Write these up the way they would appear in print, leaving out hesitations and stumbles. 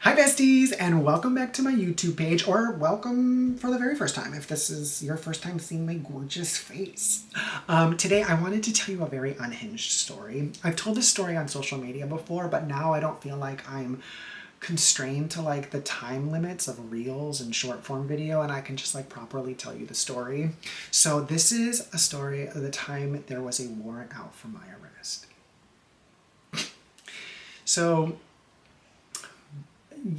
Hi besties, and welcome back to my YouTube page, or welcome for the very first time if this is your first time seeing my gorgeous face. Today I wanted to tell you a very unhinged story. I've told this story on social media before, but now I don't feel like I'm constrained to like the time limits of reels and short form video, and I can just like properly tell you the story. So this is a story of the time there was a warrant out for my arrest. So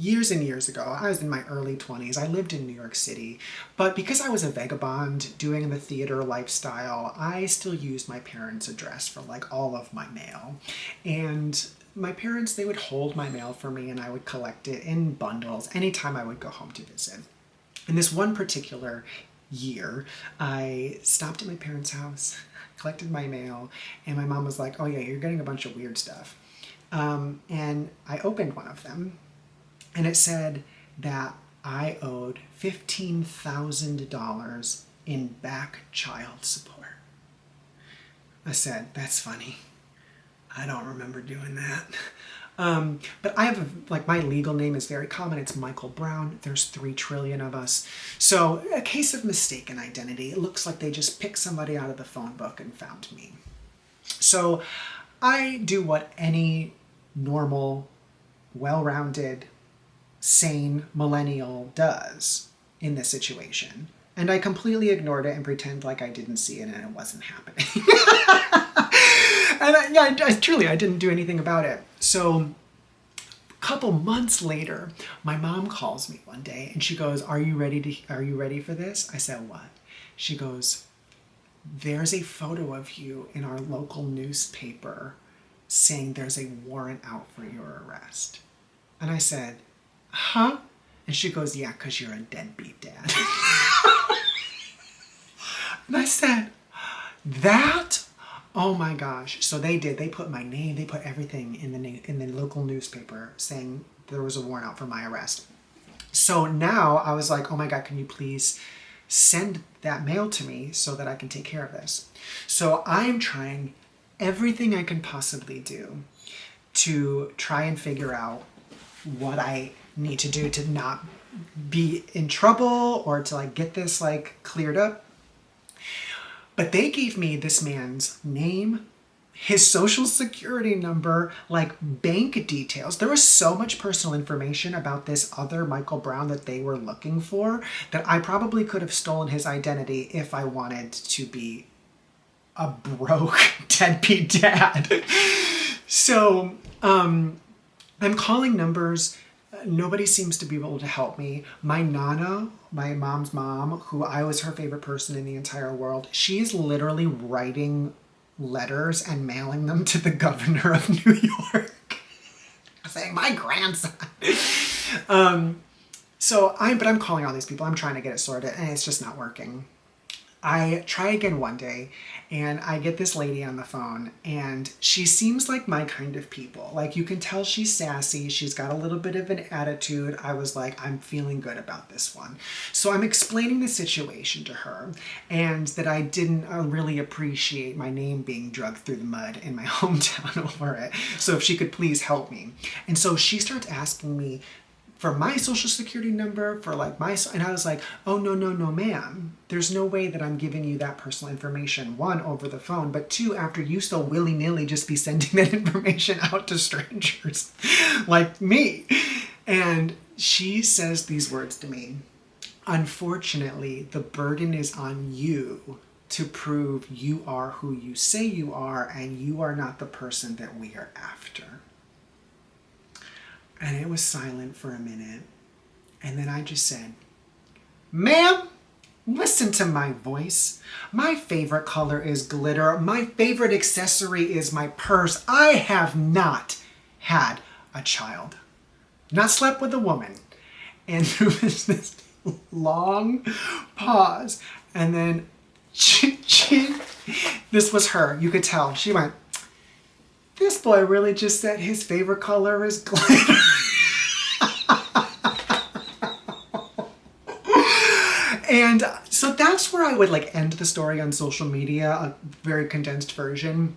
years and years ago, I was in my early 20s. I lived in New York City, but because I was a vagabond doing the theater lifestyle, I still used my parents' address for like all of my mail. And my parents, they would hold my mail for me and I would collect it in bundles anytime I would go home to visit. And this one particular year, I stopped at my parents' house, collected my mail, and my mom was like, "Oh yeah, you're getting a bunch of weird stuff." And I opened one of them, and it said that I owed $15,000 in back child support. I said, "That's funny. I don't remember doing that." But I have, my legal name is very common. It's Michael Brown. There's 3 trillion of us. So a case of mistaken identity. It looks like they just picked somebody out of the phone book and found me. So I do what any normal, well-rounded, sane millennial does in this situation. And I completely ignored it and pretend like I didn't see it and it wasn't happening. And I didn't do anything about it. So a couple months later, my mom calls me one day and she goes, are you ready for this? I said, "What?" She goes, "There's a photo of you in our local newspaper saying there's a warrant out for your arrest." And I said, "Huh?" And she goes, "Yeah, because you're a deadbeat dad." And I said, "That? Oh my gosh." So they did. They put my name, they put everything in the local newspaper saying there was a warrant out for my arrest. So now I was like, "Oh my God, can you please send that mail to me so that I can take care of this?" So I'm trying everything I can possibly do to try and figure out what I need to do to not be in trouble or to like get this like cleared up. But they gave me this man's name, his social security number, like bank details. There was so much personal information about this other Michael Brown that they were looking for that I probably could have stolen his identity if I wanted to be a broke deadbeat dad. So I'm calling numbers. Nobody seems to be able to help me. My Nana, my mom's mom, who I was her favorite person in the entire world, she's literally writing letters and mailing them to the governor of New York saying, "My grandson." But I'm calling all these people. I'm trying to get it sorted and it's just not working. I try again one day and I get this lady on the phone and she seems like my kind of people. Like you can tell she's sassy. She's got a little bit of an attitude. I was like, I'm feeling good about this one. So I'm explaining the situation to her and that I didn't really appreciate my name being dragged through the mud in my hometown over it. So if she could please help me. And so she starts asking me for my social security number, for like and I was like, "Oh, no, ma'am. There's no way that I'm giving you that personal information. 1, over the phone, but 2, after you so willy-nilly just be sending that information out to strangers like me." And she says these words to me: "Unfortunately, the burden is on you to prove you are who you say you are, and you are not the person that we are after." And it was silent for a minute. And then I just said, "Ma'am, listen to my voice. My favorite color is glitter. My favorite accessory is my purse. I have not had a child. Not slept with a woman." And there was this long pause. And then this was her. You could tell. She went, "This boy really just said his favorite color is glitter." And so that's where I would like end the story on social media, a very condensed version.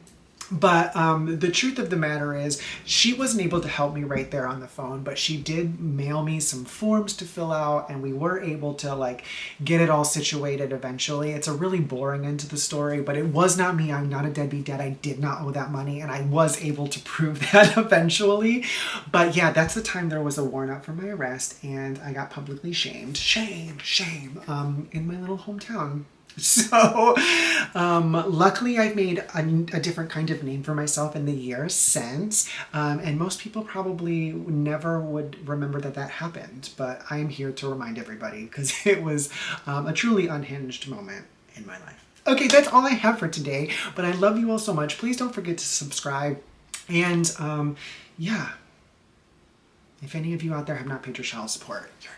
But the truth of the matter is, she wasn't able to help me right there on the phone, but she did mail me some forms to fill out, and we were able to like get it all situated eventually. It's a really boring end to the story, but it was not me. I'm not a deadbeat dad. I did not owe that money, and I was able to prove that eventually. But yeah, that's the time there was a warrant out for my arrest, and I got publicly shamed. Shame, in my little hometown. So, luckily I've made a different kind of name for myself in the years since, and most people probably never would remember that that happened, but I am here to remind everybody because it was a truly unhinged moment in my life. Okay, that's all I have for today, but I love you all so much. Please don't forget to subscribe, and yeah, if any of you out there have not paid your child support, you're